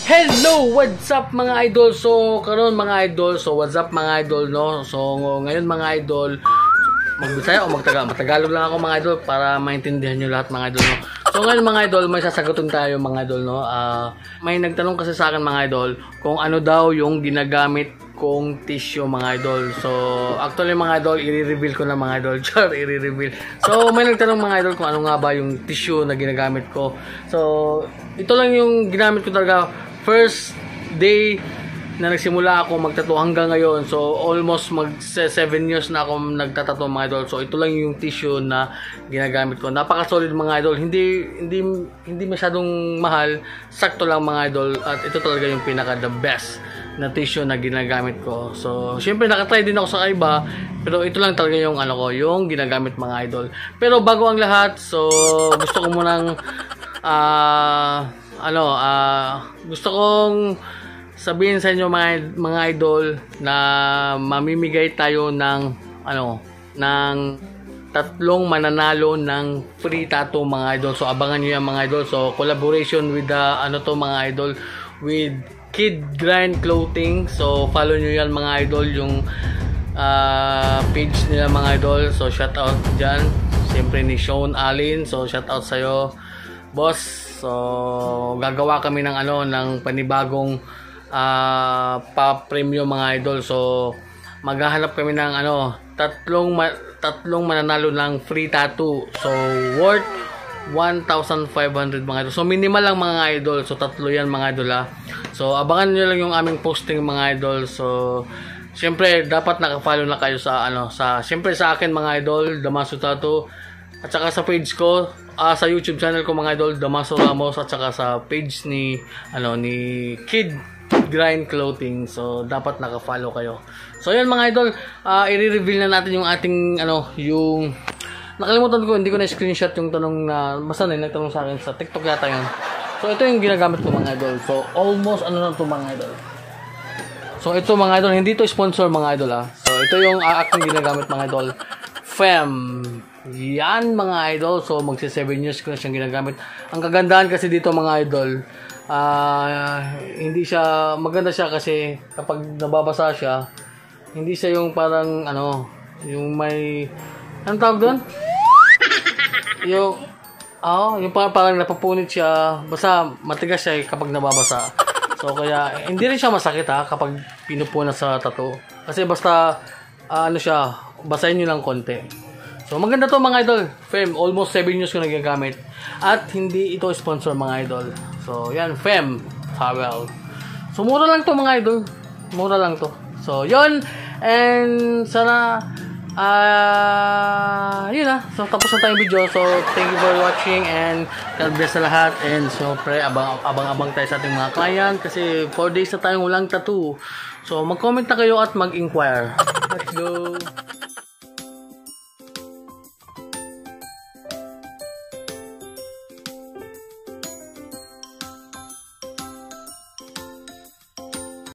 Hello! What's up mga idol? So, karon mga idol. So, what's up mga idol, no? So, ngayon mga idol, magbisaya o magtagalog lang ako mga idol para maintindihan nyo lahat mga idol, no? So, ngayon mga idol, may sasagutin tayo mga idol, no? May nagtanong kasi sa akin mga idol kung ano daw yung ginagamit kong tissue mga idol. So, actually mga idol, i-reveal ko na mga idol. Char, i-reveal. So, may nagtanong mga idol kung ano nga ba yung tissue na ginagamit ko. So, ito lang yung ginamit ko talaga first day na nagsimula ako magtattoo hanggang ngayon. So almost mag 7 years na ako nagtatattoo mga idol. So ito lang yung tissue na ginagamit ko. Napaka-solid mga idol. Hindi masyadong mahal. Sakto lang mga idol. At ito talaga yung pinaka the best na tissue na ginagamit ko. So syempre nakatry din ako sa iba, pero ito lang talaga yung ano ko, yung ginagamit mga idol. Pero bago ang lahat, so gusto ko munang gusto kong sabihin sa inyo mga idol na mamimigay tayo ng ng tatlong mananalo ng free tattoo mga idol. So abangan niyo yan mga idol. So collaboration with mga idol, with Kid Grind Clothing. So follow niyo yan mga idol, yung page nila mga idol. So shout out diyan. Siyempre ni Sean Allen. So shout out sa iyo, boss. So gagawa kami ng panibagong pa-premium mga idol. So maghahanap kami ng tatlong mananalo ng free tattoo. So worth 1,500 mga idol. So minimal lang mga idol. So tatlo yan mga idol . So abangan niyo lang yung aming posting mga idol. So syempre dapat naka-follow na kayo sa syempre sa akin mga idol, Damaso Tattoo, at saka sa page ko, sa YouTube channel ko mga idol, Damaso Ramos, at saka sa page ni Kid Grind Clothing. So dapat naka-follow kayo. So yan mga idol, i-reveal na natin yung ating yung nakalimutan ko, hindi ko na screenshot yung tanong na basta nagtanong sa akin sa TikTok yata yun. So ito yung ginagamit ko mga idol. So almost na to mga idol. So ito mga idol, hindi to sponsor mga idol . So ito yung aking ginagamit mga idol, Fem. Yan mga idol. So magsi 7 years ko na siyang ginagamit. Ang kagandahan kasi dito mga idol, hindi siya maganda siya kasi kapag nababasa siya, hindi siya yung parang yung may tawag doon? Yung parang napapunit siya. Basta matigas siya kapag nababasa. So kaya hindi rin siya masakit kapag pinupunas sa tattoo. Kasi basta basahin niyo lang konti. So maganda to mga idol. Fem, almost 7 years ko nagagamit. At hindi ito sponsor mga idol. So yan, Fem towel. So mura lang to mga idol. Mura lang to. So yun. And sana yun . So tapos na tayong video. So thank you for watching and God bless sa lahat. And so abang-abang tayo sa ating mga client kasi 4 days na tayong walang tattoo. So mag-comment na kayo at mag-inquire. Let's go.